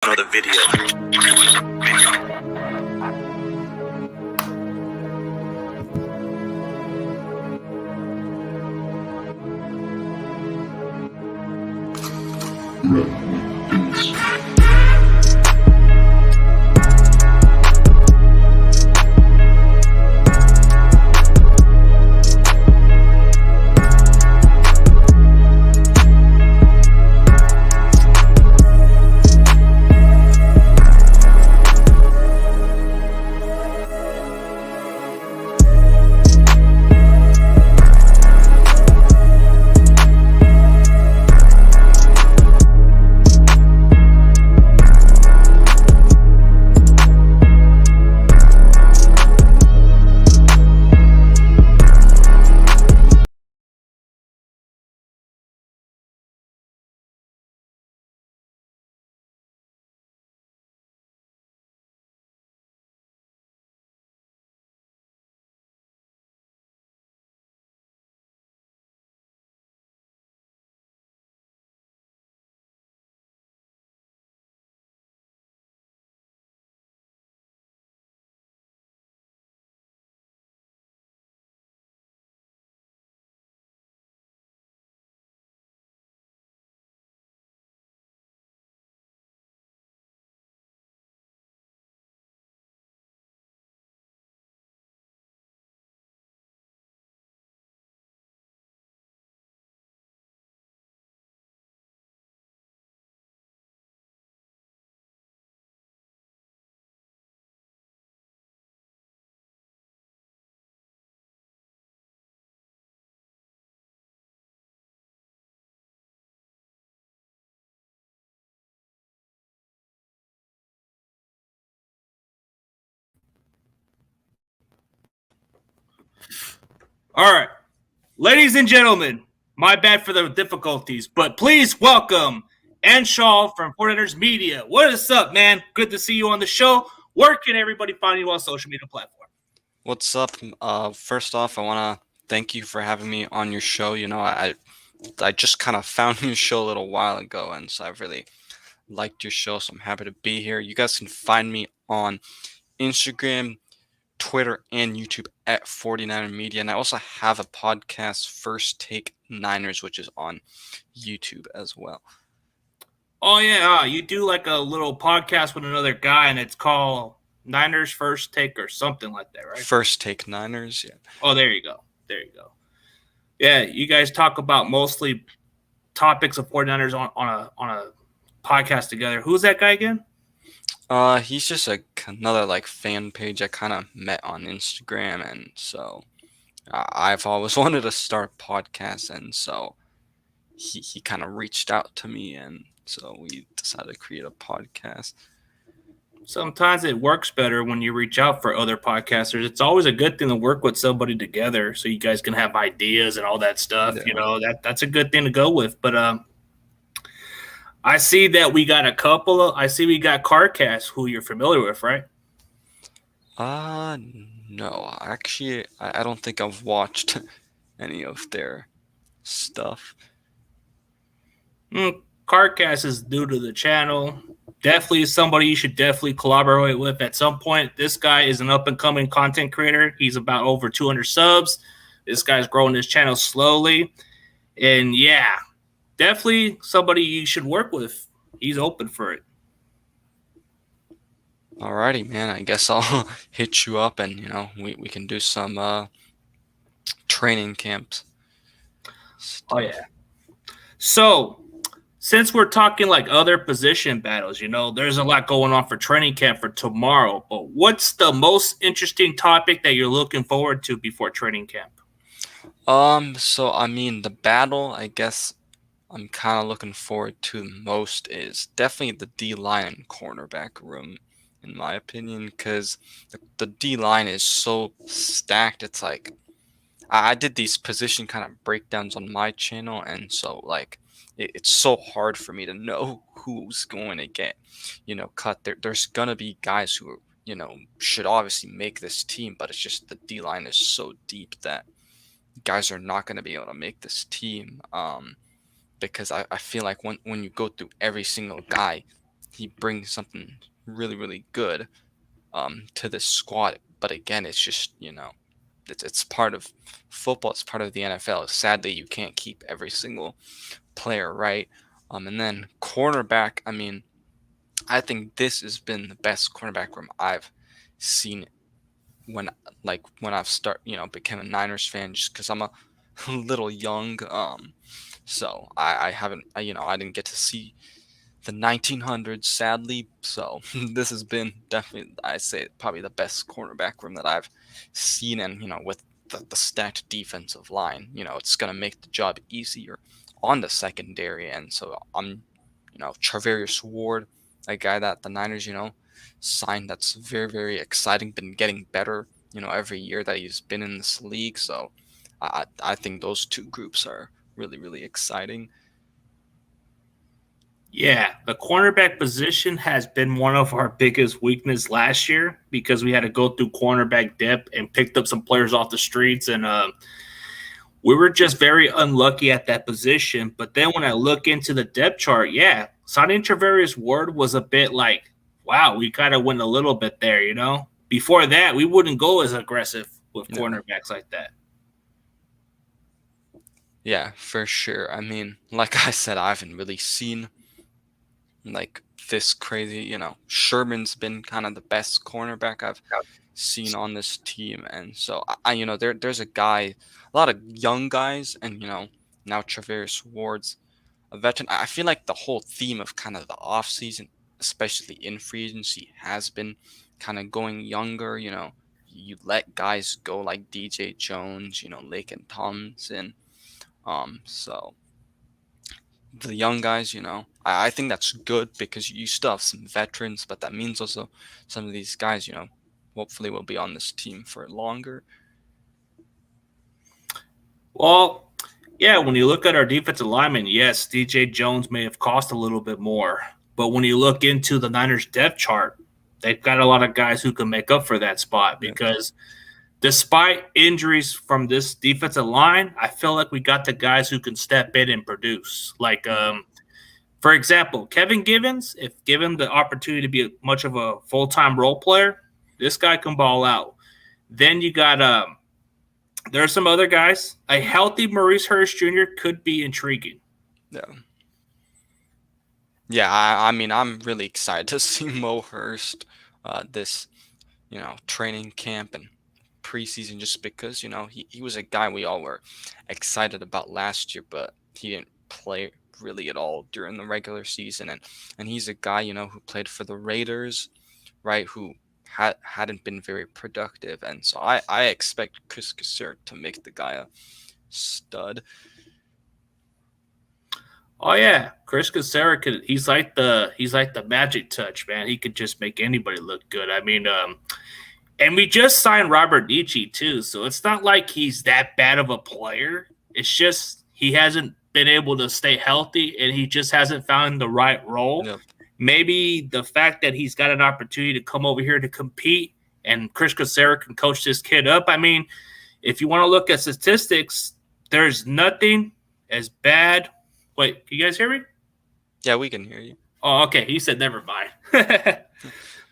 Another video. All right, ladies and gentlemen, my bad for the difficulties, but please welcome Anshaw from 49ermedia. What is up, man? Good to see you on the show. Where can everybody find you on social media platform? What's up? First off, I want to thank you for having me on your show. I just kind of found your show a little while ago, and so I've really liked your show, so I'm happy to be here. You guys can find me on Instagram, Twitter, and YouTube at 49ermedia, and I also have a podcast, First Take Niners, which is on YouTube as well. Oh yeah, you do like a little podcast with another guy, and it's called Niners First Take or something like that, right? First Take Niners, yeah. Oh, there you go. There you go. Yeah, you guys talk about mostly topics of 49ers on a podcast together. Who's that guy again? He's just another like fan page I kind of met on Instagram, and so I've always wanted to start a podcast, and so he kind of reached out to me, and so we decided to create a podcast. Sometimes it works better when you reach out for other podcasters. It's always a good thing to work with somebody together so you guys can have ideas and all that stuff. Yeah. You know, that's a good thing to go with. But I see that we got I see we got CarCast, who you're familiar with, right? Uh, no, actually, I don't think I've watched any of their stuff. CarCast is new to the channel. Definitely somebody you should definitely collaborate with at some point. This guy is an up and coming content creator. He's about over 200 subs. This guy's growing his channel slowly. And yeah, definitely somebody you should work with. He's open for it. Alrighty, man. I guess I'll hit you up, and we can do some training camps stuff. Oh yeah. So since we're talking like other position battles, there's a lot going on for training camp for tomorrow. But what's the most interesting topic that you're looking forward to before training camp? So I mean, the battle, I guess I'm kind of looking forward to the most is definitely the D line and cornerback room, in my opinion, because the D line is so stacked. It's like I did these position kind of breakdowns on my channel, and so like it's so hard for me to know who's going to get, cut. There's gonna be guys who should obviously make this team, but it's just the D line is so deep that guys are not going to be able to make this team. Because I feel like when you go through every single guy, he brings something really, really good to this squad. But again, it's just, it's part of football. It's part of the NFL. Sadly, you can't keep every single player, right? And then cornerback, I mean, I think this has been the best cornerback room I've seen when when I've became a Niners fan, just because I'm a little young. So I haven't, I didn't get to see the 1900s, sadly. So this has been definitely, I say, probably the best cornerback room that I've seen. And, with the stacked defensive line, it's going to make the job easier on the secondary. And so Travarius Ward, a guy that the Niners, signed, that's very, very exciting, been getting better, every year that he's been in this league. So I think those two groups are really, really exciting. Yeah, the cornerback position has been one of our biggest weakness last year because we had to go through cornerback depth and picked up some players off the streets, and we were just very unlucky at that position. But then when I look into the depth chart, yeah, signing Travarius Ward was a bit like, wow, we kind of went a little bit there, Before that, we wouldn't go as aggressive with cornerbacks like that. Yeah, for sure. I mean, like I said, I haven't really seen like this crazy, Sherman's been kind of the best cornerback I've seen on this team. And so there's a lot of young guys, and now Travarius Ward's a veteran. I feel like the whole theme of kind of the off season, especially in free agency, has been kind of going younger. You let guys go like DJ Jones, Laken Thompson. So the young guys, I think that's good because you still have some veterans, but that means also some of these guys, hopefully will be on this team for longer. Well, yeah, when you look at our defensive linemen, yes, DJ Jones may have cost a little bit more. But when you look into the Niners depth chart, they've got a lot of guys who can make up for that spot because despite injuries from this defensive line, I feel like we got the guys who can step in and produce. Like, for example, Kevin Givens, if given the opportunity to be much of a full-time role player, this guy can ball out. Then you got there are some other guys. A healthy Maurice Hurst Jr. could be intriguing. Yeah, I mean, I'm really excited to see Mo Hurst this, training camp and preseason, just because, he was a guy we all were excited about last year, but he didn't play really at all during the regular season. And he's a guy, who played for the Raiders, right, who hadn't been very productive. And so I expect Chris Kassir to make the guy a stud. Oh yeah, Chris Kassir he's like the magic touch, man. He could just make anybody look good. I mean, and we just signed Robert Nietzsche too, so it's not like he's that bad of a player. It's just he hasn't been able to stay healthy, and he just hasn't found the right role. Yep. Maybe the fact that he's got an opportunity to come over here to compete, and Chris Kassir can coach this kid up. I mean, if you want to look at statistics, there's nothing as bad. Wait, can you guys hear me? Yeah, we can hear you. Oh, okay. He said never mind.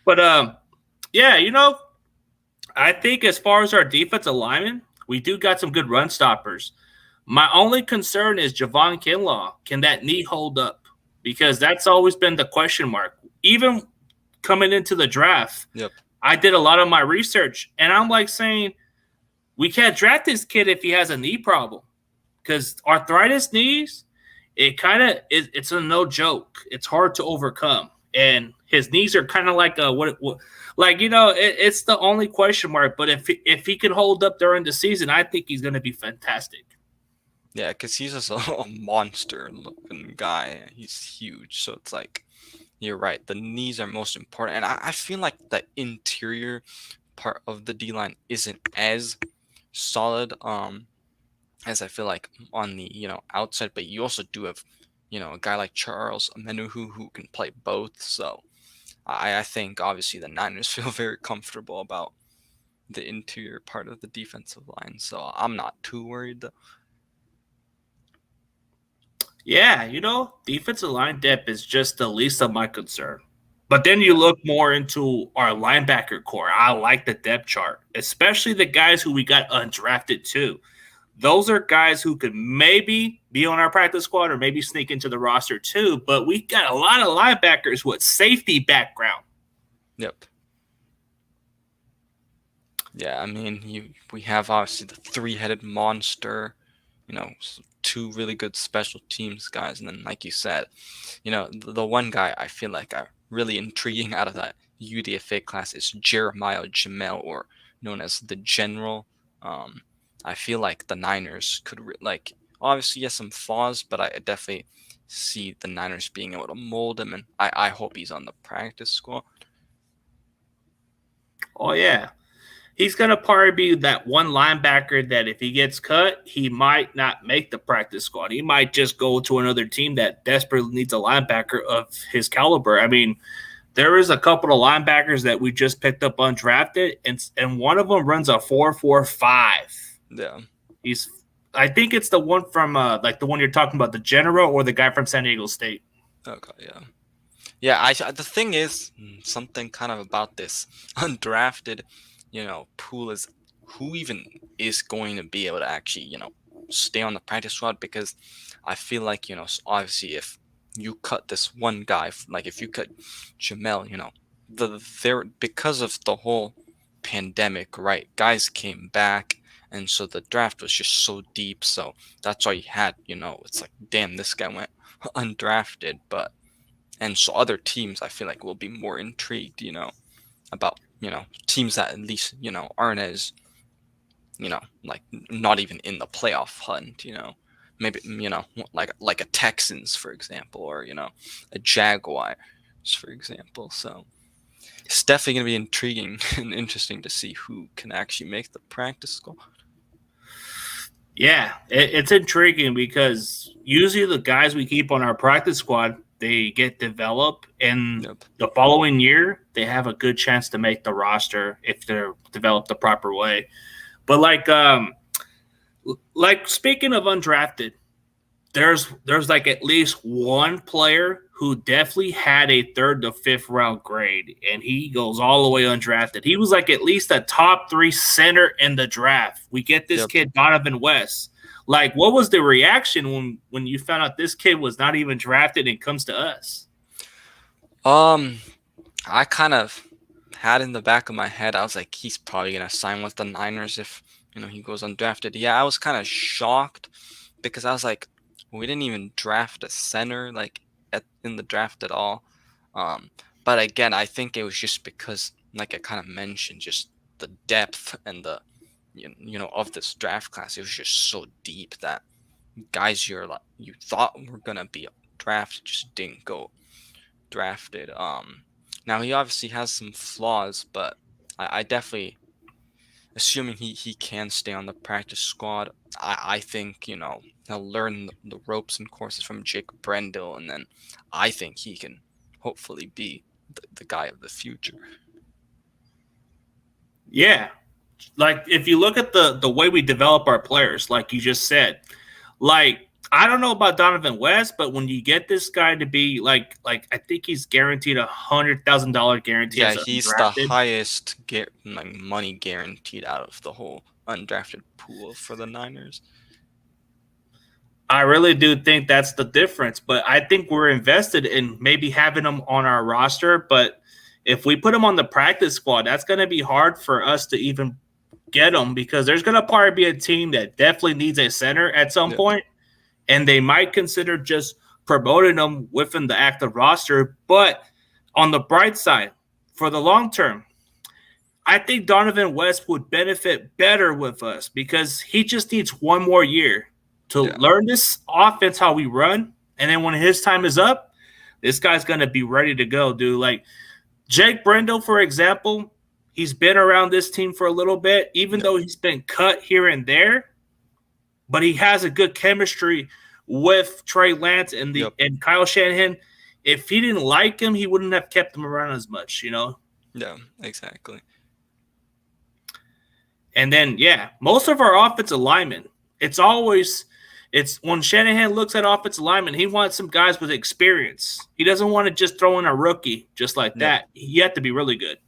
But yeah, I think as far as our defensive linemen, we do got some good run stoppers. My only concern is Javon Kinlaw. Can that knee hold up? Because that's always been the question mark. Even coming into the draft, I did a lot of my research, and I'm like saying we can't draft this kid if he has a knee problem because arthritis knees, it's a no joke. It's hard to overcome, and his knees are kind of like it's the only question mark. But if he can hold up during the season, I think he's going to be fantastic. Yeah, because he's just a monster-looking guy. He's huge, so it's like you're right. The knees are most important, and I feel like the interior part of the D-line isn't as solid as I feel like on the outside. But you also do have a guy like Charles Menuhu who can play both. So I think obviously the Niners feel very comfortable about the interior part of the defensive line. So I'm not too worried though. Yeah, defensive line depth is just the least of my concern. But then you look more into our linebacker core. I like the depth chart, especially the guys who we got undrafted too. Those are guys who could maybe be on our practice squad or maybe sneak into the roster too. But we got a lot of linebackers with safety background. Yep. Yeah, I mean, we have obviously the three-headed monster, two really good special teams guys, and then like you said, the one guy I feel like are really intriguing out of that UDFA class is Jeremiah Jamel, or known as the General. I feel like the Niners could obviously he has some flaws, but I definitely see the Niners being able to mold him, and I hope he's on the practice squad. Oh yeah. He's going to probably be that one linebacker that if he gets cut, he might not make the practice squad. He might just go to another team that desperately needs a linebacker of his caliber. I mean, there is a couple of linebackers that we just picked up undrafted, and one of them runs a 4.45. Yeah. I think it's the one from like the one you're talking about, the General, or the guy from San Diego State. Okay, yeah. Yeah, the thing is, something kind of about this undrafted, pool is who even is going to be able to actually, stay on the practice squad, because I feel like, obviously if you cut this one guy, like if you cut Jamel, because of the whole pandemic, right? Guys came back, and so the draft was just so deep. So that's all you had, it's like, damn, this guy went undrafted, and so other teams I feel like will be more intrigued, about, teams that at least, aren't as, like not even in the playoff hunt, maybe, like a Texans, for example, or, a Jaguars, for example. So it's definitely going to be intriguing and interesting to see who can actually make the practice squad. Yeah, it's intriguing because usually the guys we keep on our practice squad, they get developed, and the following year they have a good chance to make the roster if they're developed the proper way. But like speaking of undrafted, there's like at least one player who definitely had a 3rd to 5th round grade, and he goes all the way undrafted. He was like at least a top 3 center in the draft. We get this kid, Donovan West. Like, what was the reaction when you found out this kid was not even drafted and comes to us? I kind of had in the back of my head, I was like, he's probably gonna sign with the Niners if he goes undrafted. Yeah, I was kind of shocked because I was like, we didn't even draft a center in the draft at all. But again, I think it was just because, like I kind of mentioned, just the depth and the of this draft class. It was just so deep that guys you thought were gonna be drafted just didn't go drafted. Now he obviously has some flaws, but I definitely, assuming he can stay on the practice squad, I think he'll learn the ropes and courses from Jake Brendel, and then I think he can hopefully be the guy of the future. Yeah, like if you look at the way we develop our players, like you just said, like I don't know about Donovan West, but when you get this guy to be like I think he's guaranteed $100,000 guarantee. Yeah, he's the highest money guaranteed out of the whole undrafted pool for the Niners. I really do think that's the difference, but I think we're invested in maybe having him on our roster. But if we put him on the practice squad, that's going to be hard for us to even get him, because there's going to probably be a team that definitely needs a center at some point, and they might consider just promoting him within the active roster. But on the bright side, for the long term, I think Donovan West would benefit better with us because he just needs one more year to learn this offense, how we run. And then when his time is up, this guy's going to be ready to go, dude. Like Jake Brendel, for example, he's been around this team for a little bit, even though he's been cut here and there. But he has a good chemistry with Trey Lance and and Kyle Shanahan. If he didn't like him, he wouldn't have kept him around as much, Yeah, exactly. And then, most of our offensive linemen, it's always It's when Shanahan looks at offensive linemen, he wants some guys with experience. He doesn't want to just throw in a rookie just like Yep. that. You have to be really good.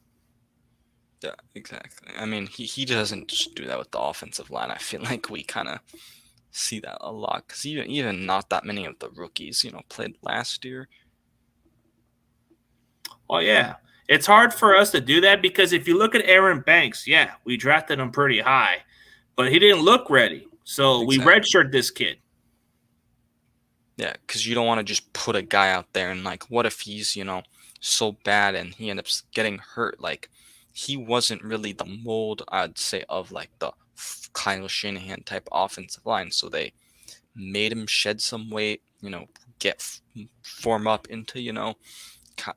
Yeah, exactly. I mean, he doesn't just do that with the offensive line. I feel like we kind of see that a lot because even not that many of the rookies, played last year. Oh yeah. It's hard for us to do that because if you look at Aaron Banks, yeah, we drafted him pretty high, but he didn't look ready. So we Exactly. redshirted this kid. Yeah, because you don't want to just put a guy out there and like, what if he's so bad and he ends up getting hurt? Like, he wasn't really the mold, I'd say, of like the Kyle Shanahan type offensive line. So they made him shed some weight, get form up into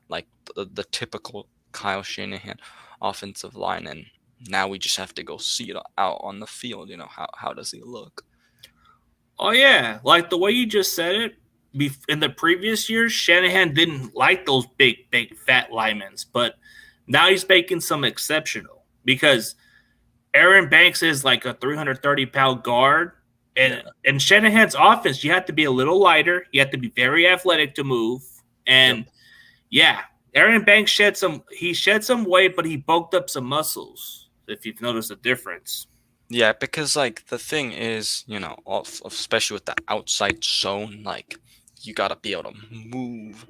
like the typical Kyle Shanahan offensive line, and now we just have to go see it out on the field. How does he look? Oh yeah, like the way you just said it. In the previous years, Shanahan didn't like those big, fat linemen, but now he's making some exceptional because Aaron Banks is like a 330-pound guard, and Yeah. in Shanahan's offense, you have to be a little lighter. You have to be very athletic to move, Yep. and yeah, Aaron Banks shed some weight, but he bulked up some muscles. If you've noticed the difference. Yeah, because like the thing is, especially with the outside zone, like you gotta be able to move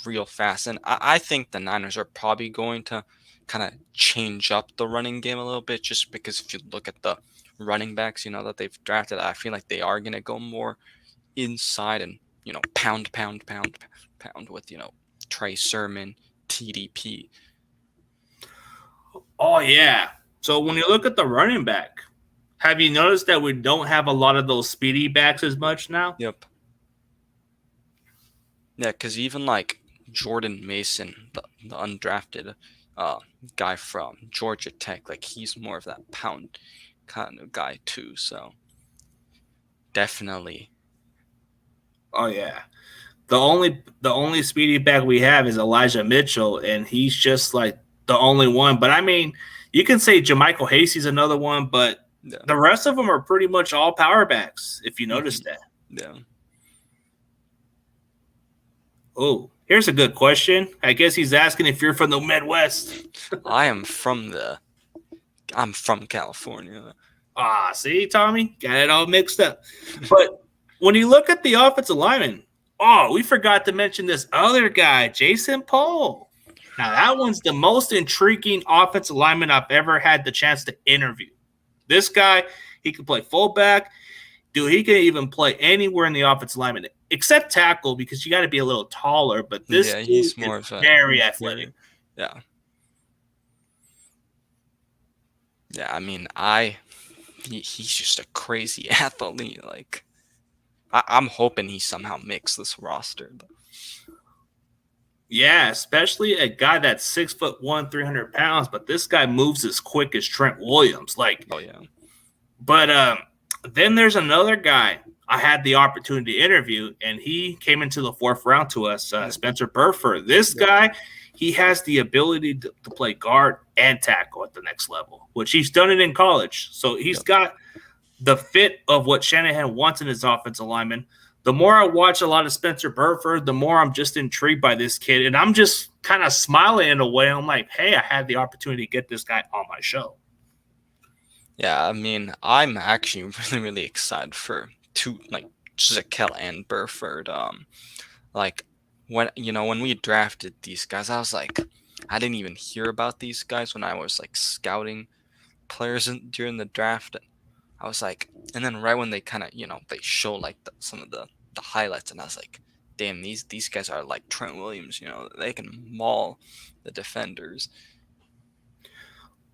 real fast. And I think the Niners are probably going to kind of change up the running game a little bit, just because if you look at the running backs, that they've drafted, I feel like they are gonna go more inside and pound, pound, pound, pound with Trey Sermon, TDP. Oh yeah. So when you look at the running back, have you noticed that we don't have a lot of those speedy backs as much now? Yep. Yeah, because even like Jordan Mason, the undrafted uh, guy from Georgia Tech, like he's more of that pound kind of guy too. So definitely, Oh yeah. The only speedy back we have is Elijah Mitchell, and he's just like the only one. But I mean, you can say Jermichael Hasty's another one, but yeah. the rest of them are pretty much all power backs, if you notice Mhm. that. Yeah. Oh, here's a good question. I guess he's asking if you're from the Midwest. I'm from California. Ah, see, Tommy, got it all mixed up. But when you look at the offensive lineman, oh, we forgot to mention this other guy, Jason Paul. Now, that one's the most intriguing offensive lineman I've ever had the chance to interview. This guy, he can play fullback. Dude, he can even play anywhere in the offensive lineman, except tackle, because you got to be a little taller. But this Yeah, dude he's is more of a very athletic. interior. Yeah. Yeah, I mean, he's just a crazy athlete. Like, I'm hoping he somehow makes this roster. Yeah, especially a guy that's 6'1", 300 pounds, but this guy moves as quick as Trent Williams. Oh yeah. But then there's another guy I had the opportunity to interview, and he came into the fourth round to us, Yep. Spencer Burford. This Yep. guy, he has the ability to play guard and tackle at the next level, which he's done it in college. So he's Yep. got the fit of what Shanahan wants in his offensive lineman. The more I watch a lot of Spencer Burford, the more I'm just intrigued by this kid. And I'm just kind of smiling in a way. I'm like, hey, I had the opportunity to get this guy on my show. Yeah, I mean, I'm actually really, really excited for like Zakel and Burford. Like when we drafted these guys, I was like, I didn't even hear about these guys when I was like scouting players during the draft. I was like, and then right when they kind of they show like some of the highlights, and I was like, damn, these guys are like Trent Williams. They can maul the defenders.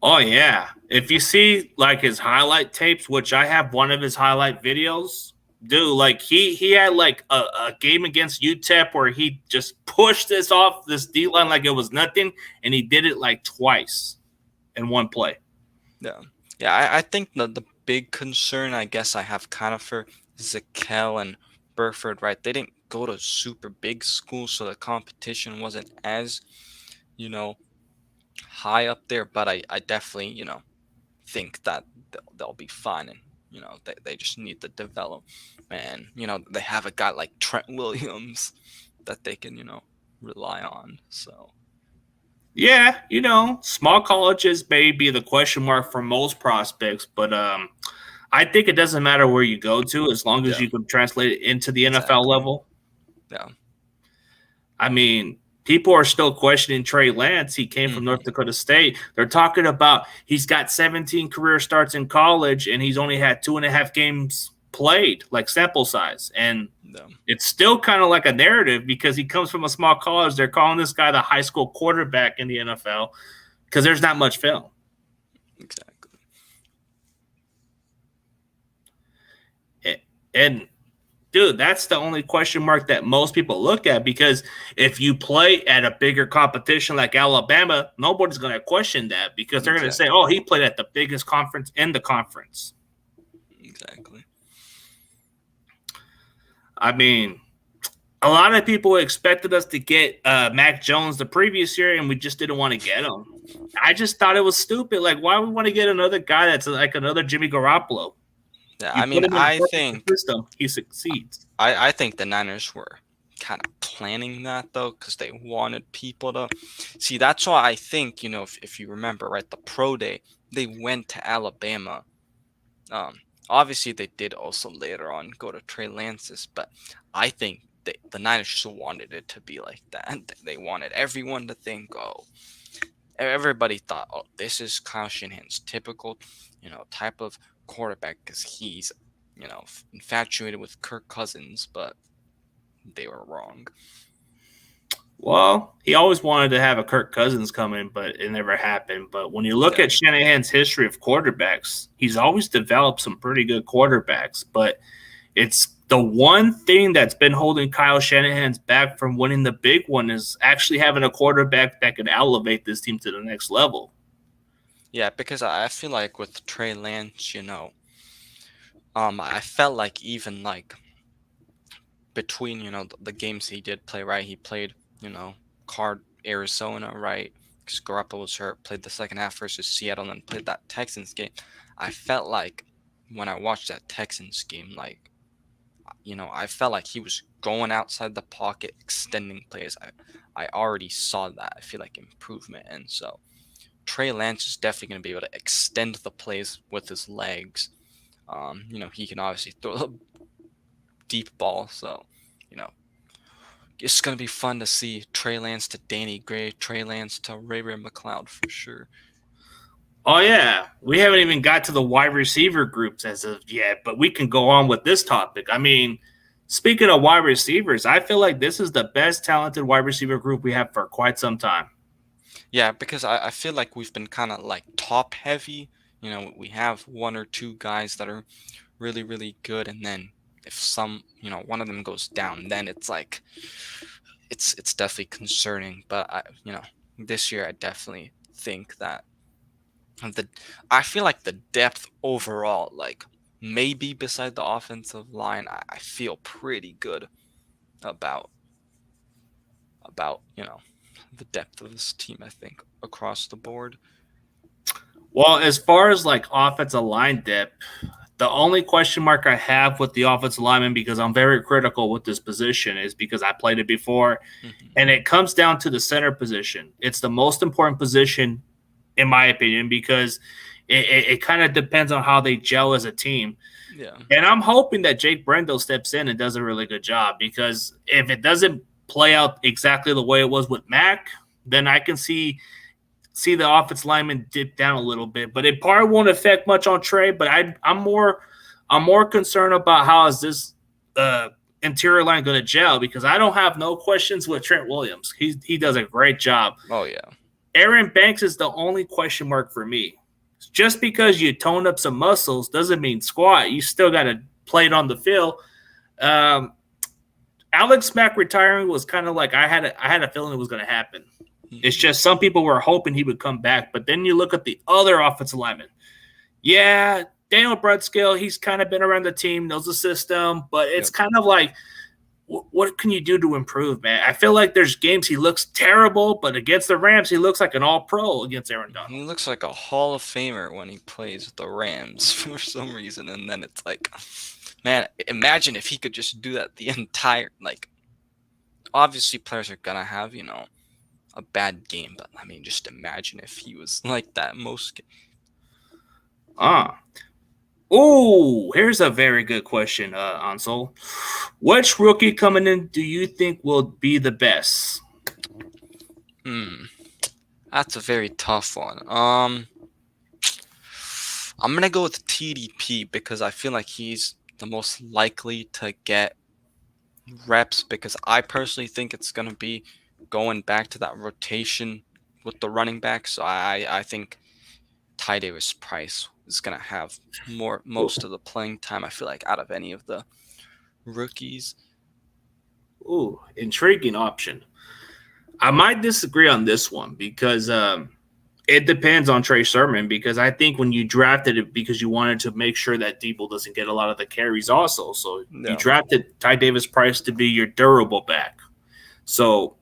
Oh, yeah. If you see like his highlight tapes, which I have one of his highlight videos, dude, like he had like a game against UTEP where he just pushed this off this D line like it was nothing, and he did it like twice in one play. Yeah, yeah. I think the big concern I guess I have kind of for Zakel and Burford, right? They didn't go to super big schools, so the competition wasn't as you know high up there. But I definitely think that they'll be fine. And They just need to develop. And, they have a guy like Trent Williams that they can, rely on. So, Yeah, small colleges may be the question mark for most prospects, but I think it doesn't matter where you go to as long as yeah, you can translate it into the NFL exactly. level. Yeah. I mean, people are still questioning Trey Lance. He came from North Dakota State. They're talking about he's got 17 career starts in college and he's only had 2.5 games played, like sample size. And Yeah. it's still kind of like a narrative because he comes from a small college. They're calling this guy the high school quarterback in the NFL because there's not much film. Exactly. And dude, that's the only question mark that most people look at because if you play at a bigger competition like Alabama, nobody's going to question that because they're going to say, oh, he played at the biggest conference in the conference. Exactly. I mean, a lot of people expected us to get Mac Jones the previous year, and we just didn't want to get him. I just thought it was stupid. Like, why would we want to get another guy that's like another Jimmy Garoppolo? Yeah, You I put mean, him in a perfect system, he succeeds. I think the Niners were kind of planning that though, because they wanted people to see. That's why I think, if you remember, right, the pro day, they went to Alabama. Obviously they did also later on go to Trey Lance's, but I think the Niners just wanted it to be like that. They wanted everyone to think, oh, everybody thought, oh, this is Kyle Shanahan's typical, type of quarterback because he's, infatuated with Kirk Cousins, but they were wrong. Well, he always wanted to have a Kirk Cousins coming, but it never happened. But when you look at Shanahan's history of quarterbacks, he's always developed some pretty good quarterbacks. But it's the one thing that's been holding Kyle Shanahan's back from winning the big one is actually having a quarterback that can elevate this team to the next level. Yeah, because I feel like with Trey Lance, I felt like even like between, the games he did play, right? He played, Arizona, right? Because Garoppolo was hurt, played the second half versus Seattle, and then played that Texans game. I felt like when I watched that Texans game, like, I felt like he was going outside the pocket, extending plays. I already saw that. I feel like improvement. And so Trey Lance is definitely going to be able to extend the plays with his legs. He can obviously throw the deep ball. So, it's going to be fun to see Trey Lance to Danny Gray, Trey Lance to Ray McLeod for sure. Oh, yeah. We haven't even got to the wide receiver groups as of yet, but we can go on with this topic. I mean, speaking of wide receivers, I feel like this is the best talented wide receiver group we have for quite some time. Yeah, because I feel like we've been kind of like top heavy. We have one or two guys that are really, really good. And then if one of them goes down, then it's like, it's definitely concerning. But this year I definitely think that I feel like the depth overall, like maybe beside the offensive line, I feel pretty good about the depth of this team, I think, across the board. Well, as far as like offensive line depth, the only question mark I have with the offensive lineman, because I'm very critical with this position, is because I played it before, and it comes down to the center position. It's the most important position, in my opinion, because it kind of depends on how they gel as a team. Yeah. And I'm hoping that Jake Brendel steps in and does a really good job, because if it doesn't play out exactly the way it was with Mac, then I can see the offensive lineman dip down a little bit. But it probably won't affect much on Trey. But I'm more concerned about how is this interior line going to gel, because I don't have no questions with Trent Williams. He does a great job. Oh yeah. Aaron Banks is the only question mark for me. Just because you toned up some muscles doesn't mean squat. You still got to play it on the field. Alex Mack retiring was kind of like I had a feeling it was going to happen. It's just some people were hoping he would come back. But then you look at the other offensive linemen. Yeah, Daniel Brunskill, he's kind of been around the team, knows the system, but it's kind of like what can you do to improve, man? I feel like there's games he looks terrible, but against the Rams, he looks like an all-pro against Aaron Donald. He looks like a Hall of Famer when he plays with the Rams for some reason, and then it's like, man, imagine if he could just do that the entire, like, obviously players are gonna have, a bad game, but I mean, just imagine if he was like that most games. Oh, here's a very good question, Ansel. Which rookie coming in do you think will be the best? That's a very tough one. I'm gonna go with TDP because I feel like he's the most likely to get reps because I personally think it's gonna be going back to that rotation with the running back. So I think Ty Davis Price is gonna have most of the playing time. I feel like out of any of the rookies. Ooh, intriguing option. I might disagree on this one because it depends on Trey Sermon because I think when you drafted it because you wanted to make sure that Debo doesn't get a lot of the carries also. So you drafted Ty Davis Price to be your durable back. So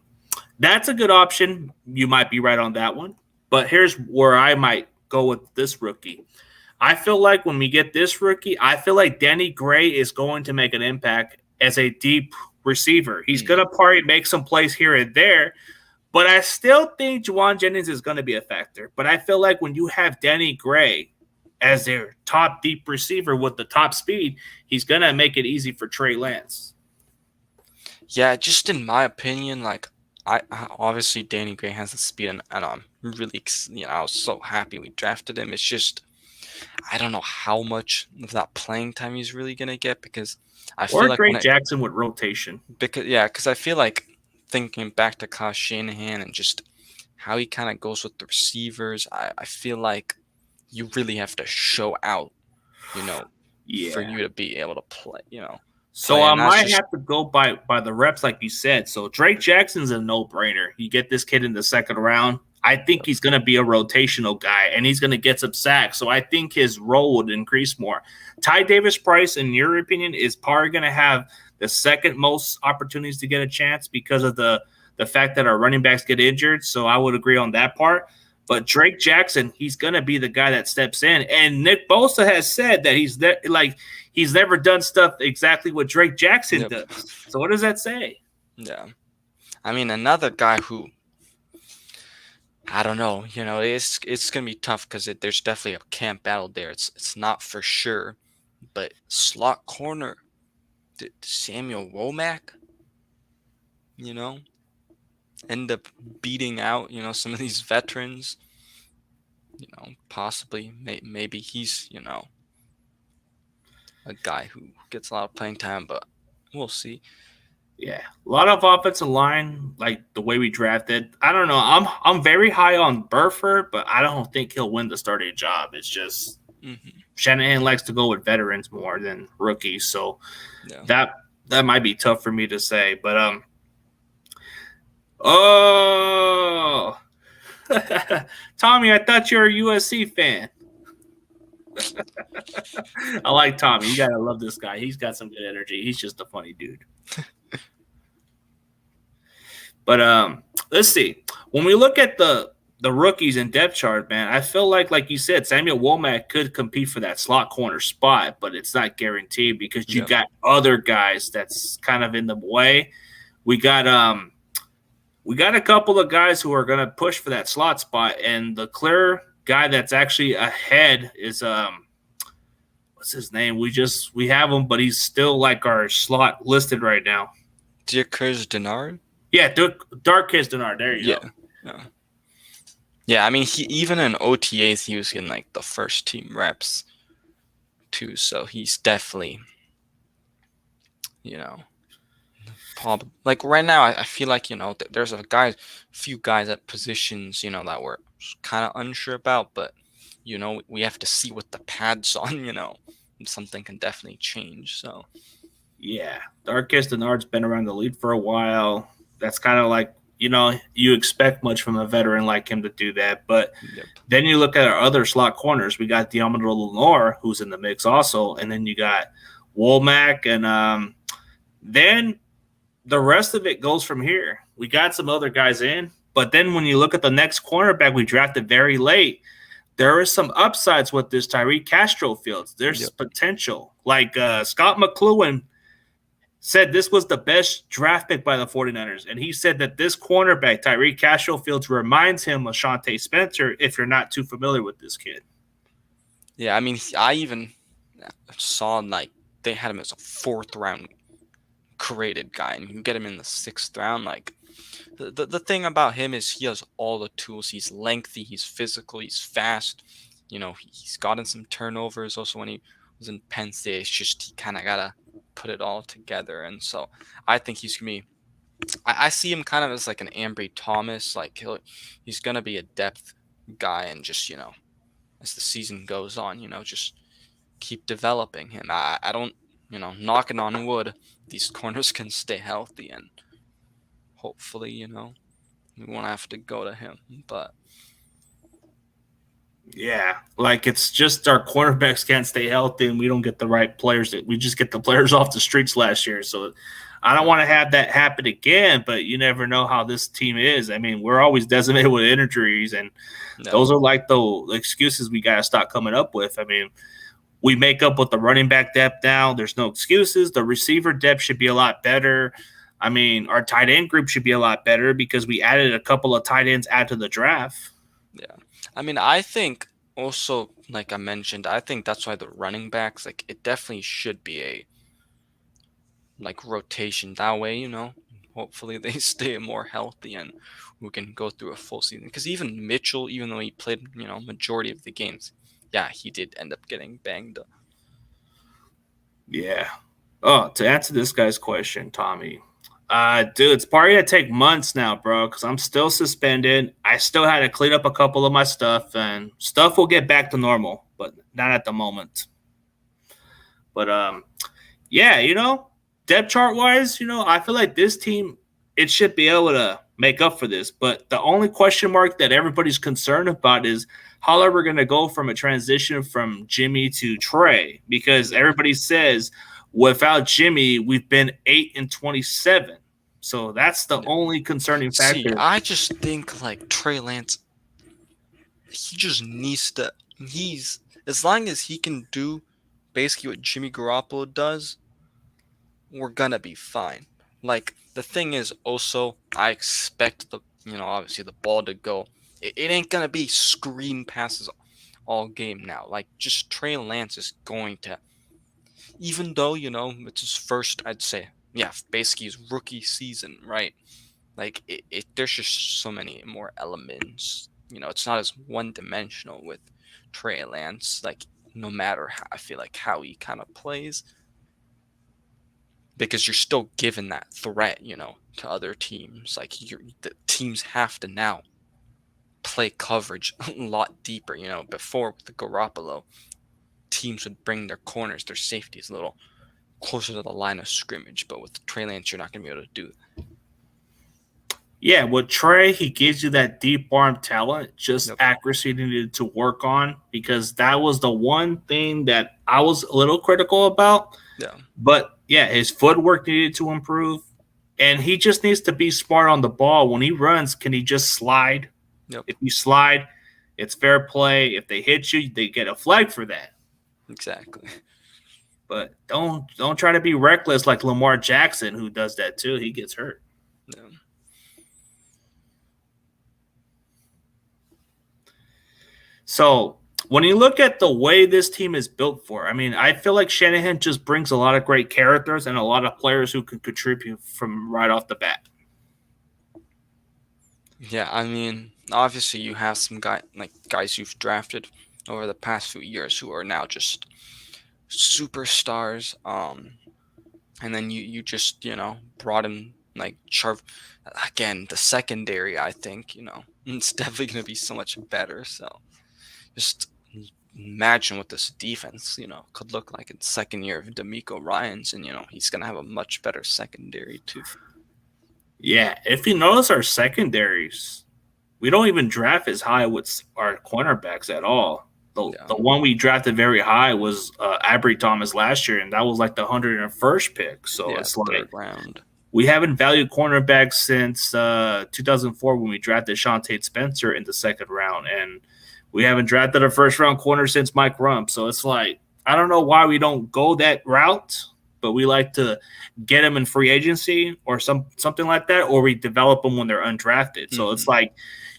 that's a good option. You might be right on that one. But here's where I might go with this rookie. I feel like when we get this rookie, I feel like Danny Gray is going to make an impact as a deep receiver. He's going to probably make some plays here and there, but I still think Juwan Jennings is going to be a factor. But I feel like when you have Danny Gray as their top deep receiver with the top speed, he's going to make it easy for Trey Lance. Yeah, just in my opinion, like, I obviously Danny Gray has the speed, and I'm really, I was so happy we drafted him. It's just, I don't know how much of that playing time he's really going to get because I feel like Drake Jackson with rotation. Because I feel like thinking back to Kyle Shanahan and just how he kind of goes with the receivers, I feel like you really have to show out, for you to be able to play, So I might have to go by the reps, like you said. So Drake Jackson's a no-brainer. You get this kid in the second round. I think he's going to be a rotational guy, and he's going to get some sacks. So I think his role would increase more. Ty Davis Price, in your opinion, is probably going to have the second most opportunities to get a chance because of the fact that our running backs get injured. So I would agree on that part. But Drake Jackson, he's going to be the guy that steps in. And Nick Bosa has said that he's never done stuff exactly what Drake Jackson does. So what does that say? Yeah. I mean, another guy who, I don't know, it's going to be tough because there's definitely a camp battle there. It's not for sure. But slot corner, Samuel Womack, end up beating out, some of these veterans. Possibly, maybe he's, a guy who gets a lot of playing time, but we'll see. Yeah, a lot of offensive line, like the way we drafted. I don't know. I'm very high on Burford, but I don't think he'll win the starting job. It's just Shanahan likes to go with veterans more than rookies, so that might be tough for me to say. But Tommy, I thought you were a USC fan. I like Tommy. You gotta love this guy. He's got some good energy. He's just a funny dude. But let's see. When we look at the rookies in depth chart, man, I feel like you said, Samuel Womack could compete for that slot corner spot, but it's not guaranteed because you got other guys that's kind of in the way. We got a couple of guys who are going to push for that slot spot, and the clear guy that's actually ahead is what's his name? We have him, but he's still like our slot listed right now. Darqueze Dennard? Yeah, Darqueze Dennard. There you go. Yeah, I mean, even in OTAs, he was getting like the first team reps too, so he's definitely, probably, like right now, I feel like, there's a few guys at positions, that we're kind of unsure about, but, we have to see what the pad's on, something can definitely change, so. Yeah, Darqueze Dennard's been around the league for a while. That's kind of like, you expect much from a veteran like him to do that. But then you look at our other slot corners. We got Diamador Lenore, who's in the mix also. And then you got Womack. And then the rest of it goes from here. We got some other guys in, but then when you look at the next cornerback we drafted very late, there are some upsides with this Tyreek Castro Fields. There's potential. Like Scott McLuhan said this was the best draft pick by the 49ers. And he said that this cornerback, Tyreek Castro Fields, reminds him of Shante Spencer if you're not too familiar with this kid. Yeah, I mean, I even saw like they had him as a 4th-round created guy, and you can get him in the 6th round. Like the thing about him is he has all the tools. He's lengthy, he's physical, he's fast. You know, he's gotten some turnovers also when he was in Penn State. It's just he kind of gotta put it all together, and so I think he's gonna be. I see him kind of as like an Ambry Thomas. Like he's gonna be a depth guy, and just as the season goes on, just keep developing him. I don't, knocking on wood, these corners can stay healthy, and hopefully, we won't have to go to him. But yeah, like it's just our cornerbacks can't stay healthy, and we don't get the right players. We just get the players off the streets last year. So I don't want to have that happen again, but you never know how this team is. I mean, we're always decimated with injuries, and those are like the excuses we got to stop coming up with. I mean, we make up with the running back depth now. There's no excuses. The receiver depth should be a lot better. I mean, our tight end group should be a lot better because we added a couple of tight ends out to the draft. Yeah. I mean, I think also, like I mentioned, I think that's why the running backs, like, it definitely should be a, like, rotation that way, hopefully they stay more healthy and we can go through a full season. Because even Mitchell, even though he played, majority of the games, yeah, he did end up getting banged up. Yeah. Oh, to answer this guy's question, Tommy, dude, it's probably going to take months now, bro, because I'm still suspended. I still had to clean up a couple of my stuff, and stuff will get back to normal, but not at the moment. But, yeah, depth chart-wise, I feel like this team, it should be able to make up for this. But the only question mark that everybody's concerned about is how are we going to go from a transition from Jimmy to Trey? Because everybody says – without Jimmy, we've been 8-27. So that's the only concerning factor. See, I just think like Trey Lance, he just needs to. As long as he can do basically what Jimmy Garoppolo does, we're gonna be fine. Like the thing is, also I expect the obviously the ball to go. It ain't gonna be screen passes all game now. Like just Trey Lance is going to. Even though, it's his first, I'd say, yeah, basically his rookie season, right? Like, there's just so many more elements. It's not as one-dimensional with Trey Lance, like, no matter how, I feel like how he kind of plays. Because you're still given that threat, to other teams. Like, the teams have to now play coverage a lot deeper, before with the Garoppolo. Teams would bring their corners, their safeties a little closer to the line of scrimmage. But with Trey Lance, you're not going to be able to do that. Yeah, with Trey, he gives you that deep arm talent, just accuracy needed to work on because that was the one thing that I was a little critical about. Yeah. But, yeah, his footwork needed to improve, and he just needs to be smart on the ball. When he runs, can he just slide? Yep. If you slide, it's fair play. If they hit you, they get a flag for that. Exactly. But don't try to be reckless like Lamar Jackson, who does that too. He gets hurt. Yeah. So when you look at the way this team is built for, I mean, I feel like Shanahan just brings a lot of great characters and a lot of players who can contribute from right off the bat. Yeah, I mean, obviously you have some guys you've drafted over the past few years who are now just superstars. And then you just, brought in like again, the secondary, I think, it's definitely going to be so much better. So just imagine what this defense, could look like in second year of D'Amico Ryans. And, he's going to have a much better secondary too. Yeah, if you notice our secondaries, we don't even draft as high with our cornerbacks at all. The one we drafted very high was Ambry Thomas last year, and that was like the 101st pick. So it's like third round. We haven't valued cornerbacks since 2004 when we drafted Sean Tate Spencer in the second round, and we haven't drafted a first round corner since Mike Rump. So it's like I don't know why we don't go that route, but we like to get them in free agency or something like that, or we develop them when they're undrafted. So it's like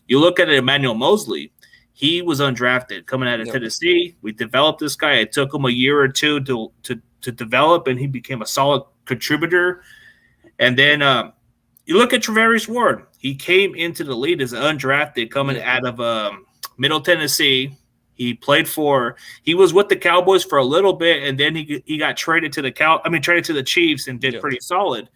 you look at Emmanuel Mosley. He was undrafted coming out of Tennessee. We developed this guy. It took him a year or two to develop, and he became a solid contributor. And then you look at Travarius Ward. He came into the league as undrafted coming out of Middle Tennessee. He was with the Cowboys for a little bit, and then he got traded to the Chiefs and did pretty solid.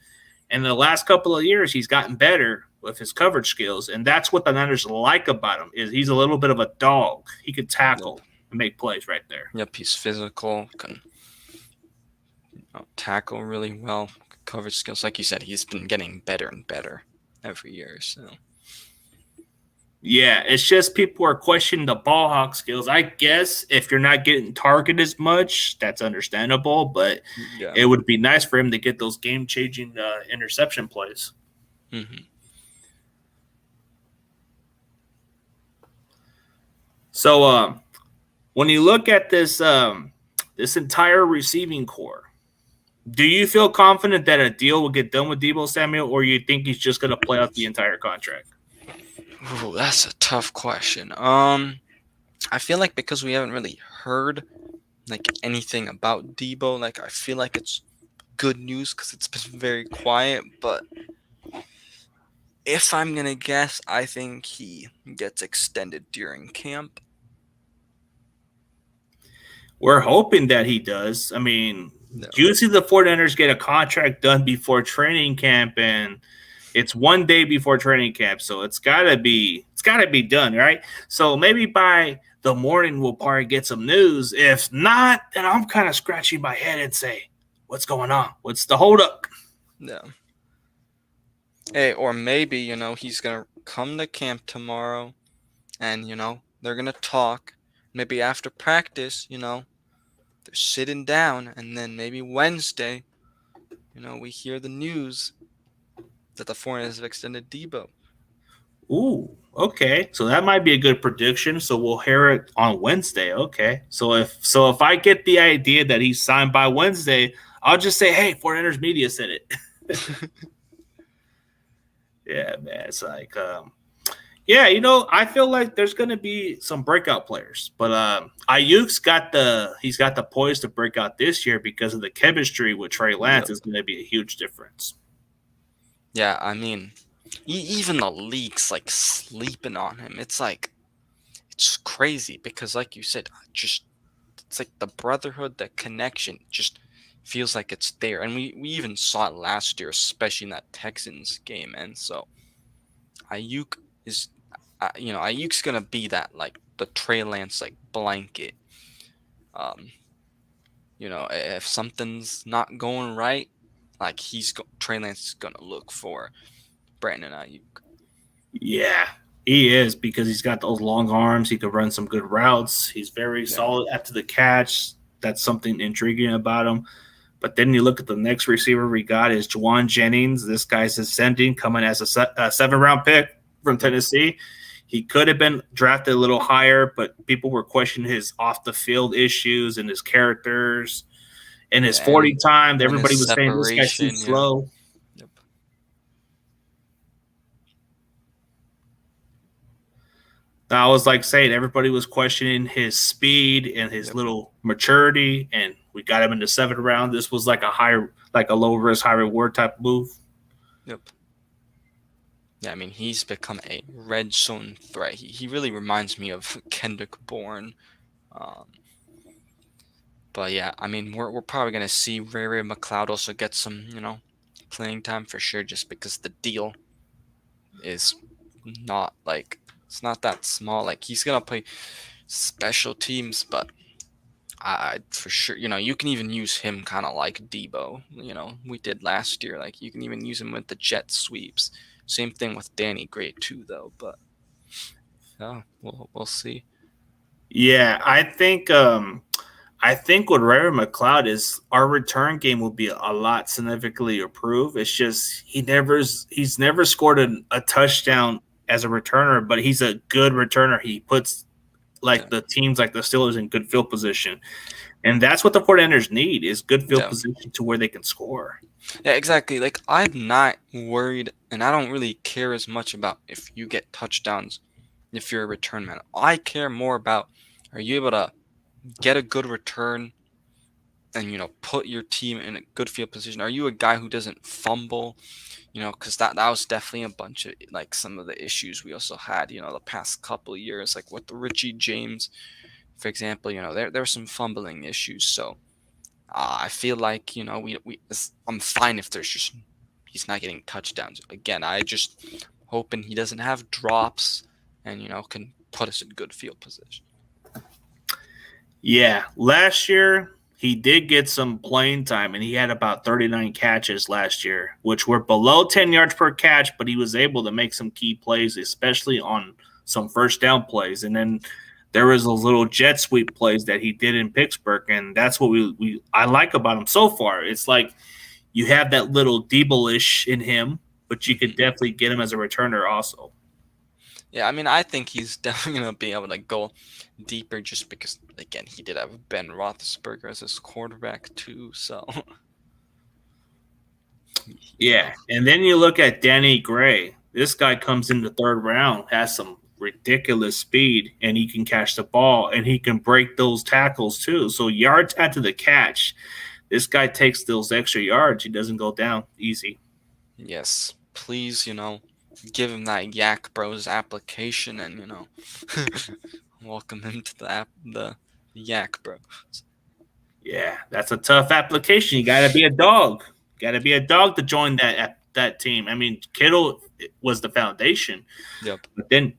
And the last couple of years, he's gotten better with his coverage skills, and that's what the Niners like about him is he's a little bit of a dog. He could tackle and make plays right there. Yep, he's physical, can tackle really well, coverage skills. Like you said, he's been getting better and better every year. So yeah, it's just people are questioning the ball hawk skills. I guess if you're not getting targeted as much, that's understandable, but it would be nice for him to get those game-changing interception plays. Mm-hmm. So when you look at this this entire receiving core, do you feel confident that a deal will get done with Deebo Samuel, or you think he's just going to play out the entire contract? Ooh, that's a tough question. I feel like because we haven't really heard like anything about Deebo, like I feel like it's good news because it's been very quiet. But if I'm gonna guess, I think he gets extended during camp. We're hoping that he does. I mean, usually the 49ers get a contract done before training camp, and it's one day before training camp, so it's gotta be done, right? So maybe by the morning we'll probably get some news. If not, then I'm kind of scratching my head and say, what's going on? What's the holdup? Yeah. Hey, or maybe, he's gonna come to camp tomorrow and, they're gonna talk. Maybe after practice, they're sitting down, and then maybe Wednesday, we hear the news that the 49ers have extended Deebo. Ooh, okay. So that might be a good prediction. So we'll hear it on Wednesday. Okay. So if I get the idea that he's signed by Wednesday, I'll just say, hey, 49ermedia said it. Yeah, man. It's like I feel like there's gonna be some breakout players. But Ayuk's got the poise to break out this year because of the chemistry with Trey Lance is gonna be a huge difference. Yeah, I mean, even the league's like sleeping on him. It's crazy because, like you said, it's like the brotherhood, the connection just feels like it's there. And we even saw it last year, especially in that Texans game. And so Ayuk is, Ayuk's going to be that, like, the Trey Lance, like, blanket. If something's not going right, like, Trey Lance is going to look for Brandon Ayuk. Yeah, he is because he's got those long arms. He could run some good routes. He's very solid after the catch. That's something intriguing about him. But then you look at the next receiver we got is Juwan Jennings. This guy's ascending, coming as a 7th-round pick from Tennessee. He could have been drafted a little higher, but people were questioning his off-the-field issues and his characters. And his 40 time, everybody was saying this guy's too slow. Yep. I was like saying everybody was questioning his speed and his little maturity, and we got him in the 7th round. This was like a low risk, high reward type move. Yep. Yeah, I mean, he's become a red zone threat. He really reminds me of Kendrick Bourne. But yeah, I mean, we're probably gonna see Ray McLeod also get some, playing time for sure, just because the deal is not like it's not that small. Like he's gonna play special teams, but I for sure, you can even use him kind of like Deebo. We did last year. Like you can even use him with the jet sweeps. Same thing with Danny Gray too, though. But yeah, we'll see. Yeah, I think I think with Ray McLeod is our return game will be a lot significantly improved. It's just he's never scored a touchdown as a returner, but he's a good returner. He puts Yeah. like the teams like the Steelers in good field position. And that's what the 49ers need is good field Yeah. position to where they can score. Yeah, exactly. Like, I'm not worried, and I don't really care as much about if you get touchdowns if you're a return man. I care more about, are you able to get a good return and, put your team in a good field position? Are you a guy who doesn't fumble? Because that was definitely a bunch of, like, some of the issues we also had, the past couple of years, like with the Richie James, for example. There were some fumbling issues. So I feel like, I'm fine if he's not getting touchdowns. Again, I just hoping he doesn't have drops and, can put us in good field position. Yeah, last year he did get some playing time, and he had about 39 catches last year, which were below 10 yards per catch, but he was able to make some key plays, especially on some first down plays. And then there was those little jet sweep plays that he did in Pittsburgh, and that's what I like about him so far. It's like you have that little Debo-ish in him, but you could definitely get him as a returner also. Yeah, I mean, I think he's definitely going to be able to go deeper just because, again, he did have Ben Roethlisberger as his quarterback too, so. Yeah, and then you look at Danny Gray. This guy comes in the third round, has some ridiculous speed, and he can catch the ball, and he can break those tackles too. So yards after the catch, this guy takes those extra yards. He doesn't go down easy. Yes, please, give him that Yak Bros application and, welcome him to the Yak Bros. Yeah, that's a tough application. You got to be a dog. Got to be a dog to join that team. I mean, Kittle was the foundation. Yep. But then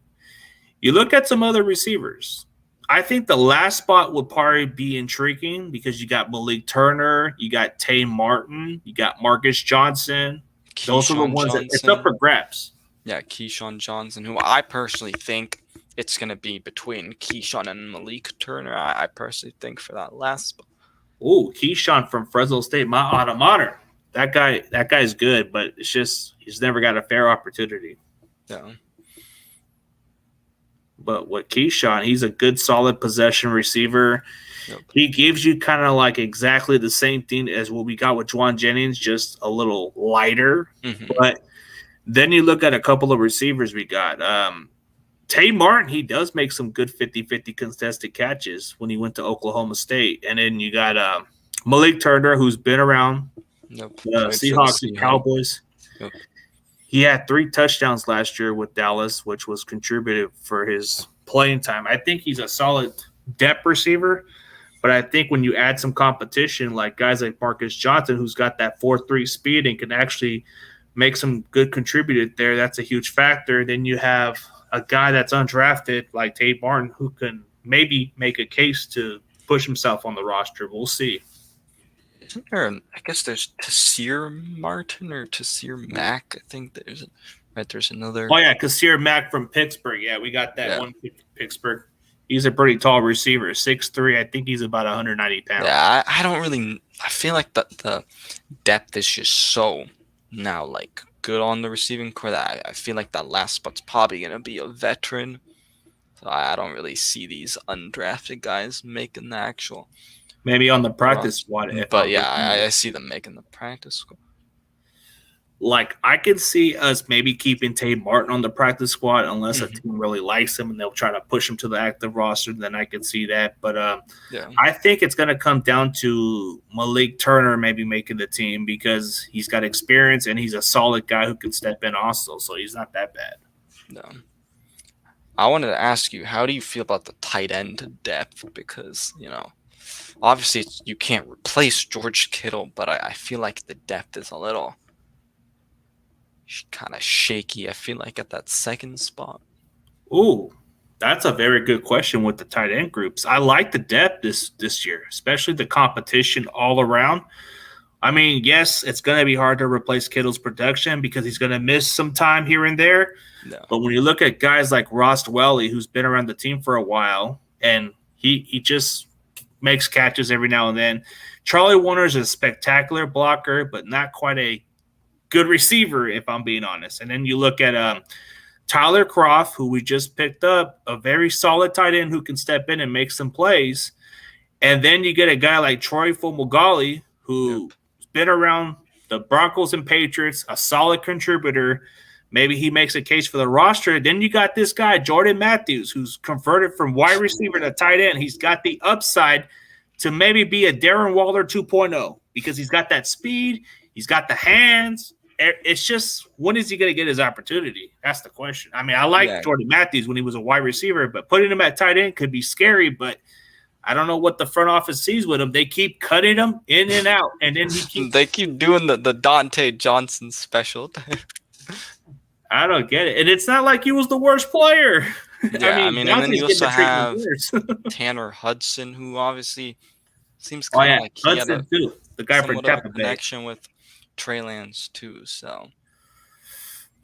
you look at some other receivers. I think the last spot would probably be intriguing because you got Malik Turner, you got Tay Martin, you got Marcus Johnson. Those are the ones that it's up for grabs. Yeah, Keyshawn Johnson, who I personally think it's going to be between Keyshawn and Malik Turner. I personally think for that last spot. Oh, Keyshawn from Fresno State, my alma mater. That guy's good, but it's just he's never got a fair opportunity. Yeah. But with Keyshawn, he's a good, solid possession receiver. Yep. He gives you kind of like exactly the same thing as what we got with Juwan Jennings, just a little lighter. Mm-hmm. But then you look at a couple of receivers we got. Tay Martin, he does make some good 50-50 contested catches when he went to Oklahoma State. And then you got Malik Turner, who's been around the Seahawks and Cowboys. Yep. He had 3 touchdowns last year with Dallas, which was contributed for his playing time. I think he's a solid depth receiver, but I think when you add some competition, like guys like Marcus Johnson, who's got that 4.3 speed and can actually make some good contributed there, that's a huge factor. Then you have a guy that's undrafted like Tate Martin who can maybe make a case to push himself on the roster. We'll see. Isn't there, I guess there's Taysir Martin or Taysir Mack. I think there's another. Oh, yeah, Taysir Mack from Pittsburgh. Yeah, we got that one from Pittsburgh. He's a pretty tall receiver, 6'3". I think he's about 190 pounds. Yeah, I don't really – I feel like the depth is just so now, like, good on the receiving core that I feel like that last spot's probably going to be a veteran. So I don't really see these undrafted guys making the actual – maybe on the practice squad. But yeah, I see them making the practice squad. Like, I could see us maybe keeping Tate Martin on the practice squad unless a team really likes him and they'll try to push him to the active roster. Then I can see that. But I think it's going to come down to Malik Turner maybe making the team because he's got experience and he's a solid guy who can step in also. So he's not that bad. No. I wanted to ask you, how do you feel about the tight end depth? Because, obviously you can't replace George Kittle, but I feel like the depth is a little kind of shaky, I feel like, at that second spot. Ooh, that's a very good question with the tight end groups. I like the depth this year, especially the competition all around. I mean, yes, it's going to be hard to replace Kittle's production because he's going to miss some time here and there. No. But when you look at guys like Ross Dwelly, who's been around the team for a while, and he just makes catches every now and then. Charlie Warner is a spectacular blocker, but not quite a good receiver, if I'm being honest. And then you look at Tyler Croft, who we just picked up, a very solid tight end who can step in and make some plays. And then you get a guy like Troy Fumagalli, who's been around the Broncos and Patriots, a solid contributor. Maybe he makes a case for the roster. Then you got this guy, Jordan Matthews, who's converted from wide receiver to tight end. He's got the upside to maybe be a Darren Waller 2.0 because he's got that speed. He's got the hands. It's just, when is he going to get his opportunity? That's the question. I mean, I like Jordan Matthews when he was a wide receiver, but putting him at tight end could be scary, but I don't know what the front office sees with him. They keep cutting him in and out, and then they keep doing the Dante Johnson special. I don't get it. And it's not like he was the worst player. Yeah, I mean and then you also have Tanner Hudson, who obviously seems kind of like he Hudson had too. The guy from Tampa Bay. Connection with Trey Lance too. So.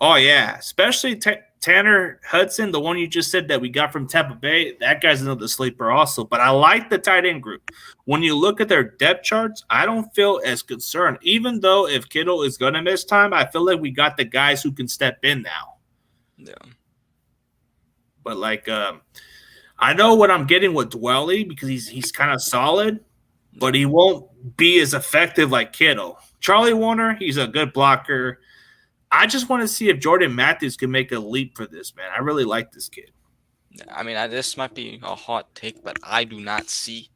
Oh yeah, especially Tanner Hudson, the one you just said that we got from Tampa Bay. That guy's another sleeper also. But I like the tight end group. When you look at their depth charts, I don't feel as concerned. Even though if Kittle is going to miss time, I feel like we got the guys who can step in now. Yeah. But I know what I'm getting with Dwelly because he's kind of solid, but he won't be as effective like Kittle. Charlie Warner, he's a good blocker. I just want to see if Jordan Matthews can make a leap for this, man. I really like this kid. I mean, this might be a hot take, but I do not see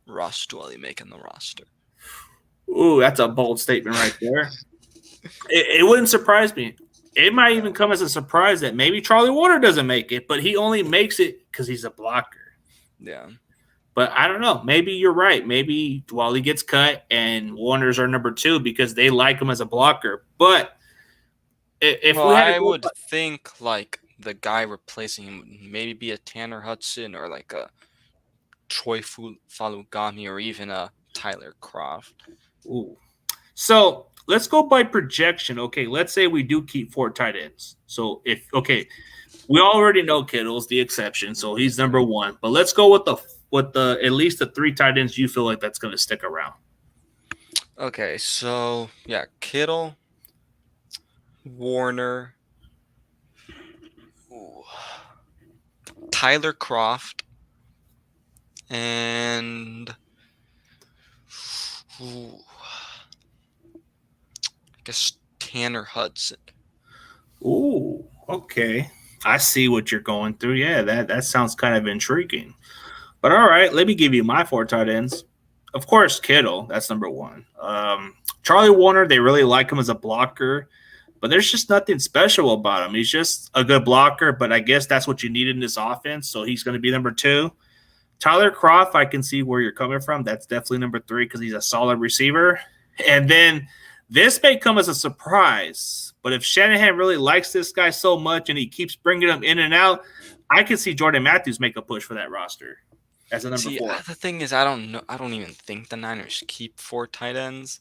Ross Dwelly making the roster. Ooh, that's a bold statement right there. It wouldn't surprise me. It might even come as a surprise that maybe Charlie Warner doesn't make it, but he only makes it because he's a blocker. Yeah. But I don't know. Maybe you're right. Maybe Dwelly gets cut and Warner's our number 2 because they like him as a blocker. But I would think like the guy replacing him would maybe be a Tanner Hudson or like a Troy Falugami or even a Tyler Croft. Ooh. So let's go by projection. Okay, let's say we do keep 4 tight ends. So we already know Kittle's the exception, so he's number 1. But let's go with the at least the 3 tight ends you feel like that's going to stick around. Okay, so yeah, Kittle, Warner, Tyler Croft, and I guess Tanner Hudson. Ooh, okay. I see what you're going through. Yeah, that sounds kind of intriguing. But all right, let me give you my 4 tight ends. Of course, Kittle, that's number 1. Charlie Warner, they really like him as a blocker, but there's just nothing special about him. He's just a good blocker, but I guess that's what you need in this offense, so he's going to be number 2. Tyler Croft, I can see where you're coming from. That's definitely number 3 because he's a solid receiver. And then this may come as a surprise, but if Shanahan really likes this guy so much and he keeps bringing him in and out, I can see Jordan Matthews make a push for that roster as a number 4. The thing is, I don't know. I don't even think the Niners keep 4 tight ends.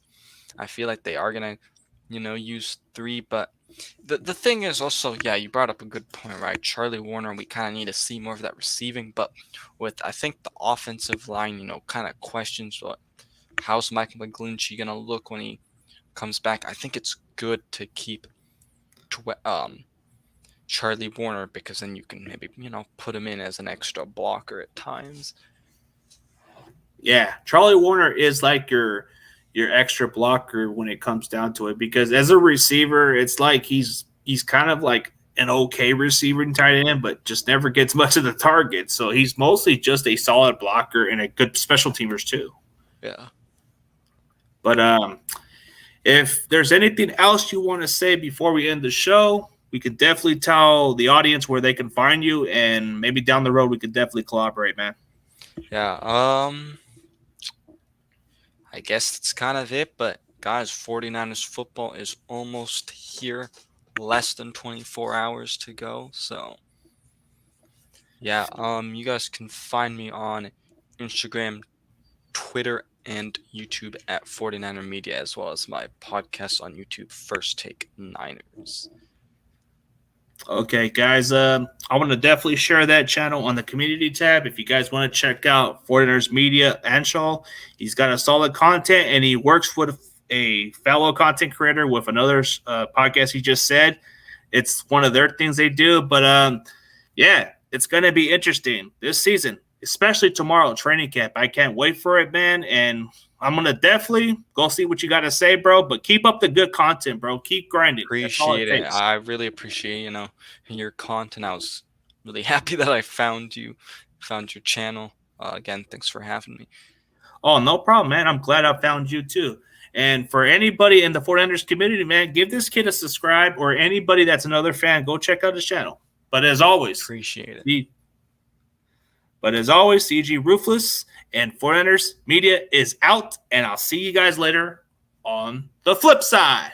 I feel like they are gonna, use 3. But the thing is also, yeah, you brought up a good point, right? Charlie Warner, we kind of need to see more of that receiving. But with, I think the offensive line, kind of questions how's Michael McGlinchey gonna look when he comes back. I think it's good to keep Charlie Warner because then you can maybe put him in as an extra blocker at times. Yeah, Charlie Warner is like your extra blocker when it comes down to it because as a receiver, it's like he's kind of like an okay receiver in tight end, but just never gets much of the target. So he's mostly just a solid blocker and a good special teamers too. Yeah. But if there's anything else you want to say before we end the show, we could definitely tell the audience where they can find you, and maybe down the road we could definitely collaborate, man. Yeah. I guess that's kind of it. But guys, 49ers football is almost here. Less than 24 hours to go. So yeah. You guys can find me on Instagram, Twitter, and YouTube at 49ermedia, as well as my podcast on YouTube, First Take Niners. Okay, guys. I want to definitely share that channel on the community tab. If you guys want to check out 49ers Media Anshul, he's got a solid content and he works with a fellow content creator with another podcast he just said. It's one of their things they do. But yeah, it's going to be interesting this season, especially tomorrow, training camp. I can't wait for it, man. And I'm going to definitely go see what you got to say, bro. But keep up the good content, bro. Keep grinding. That's all it Appreciate it. takes. I really appreciate, your content. I was really happy that I found your channel. Again, thanks for having me. Oh, no problem, man. I'm glad I found you too. And for anybody in the 49ers community, man, give this kid a subscribe, or anybody that's another fan, go check out his channel. But as always, Appreciate it. CG Ruthless and 49ers Media is out, and I'll see you guys later on the flip side.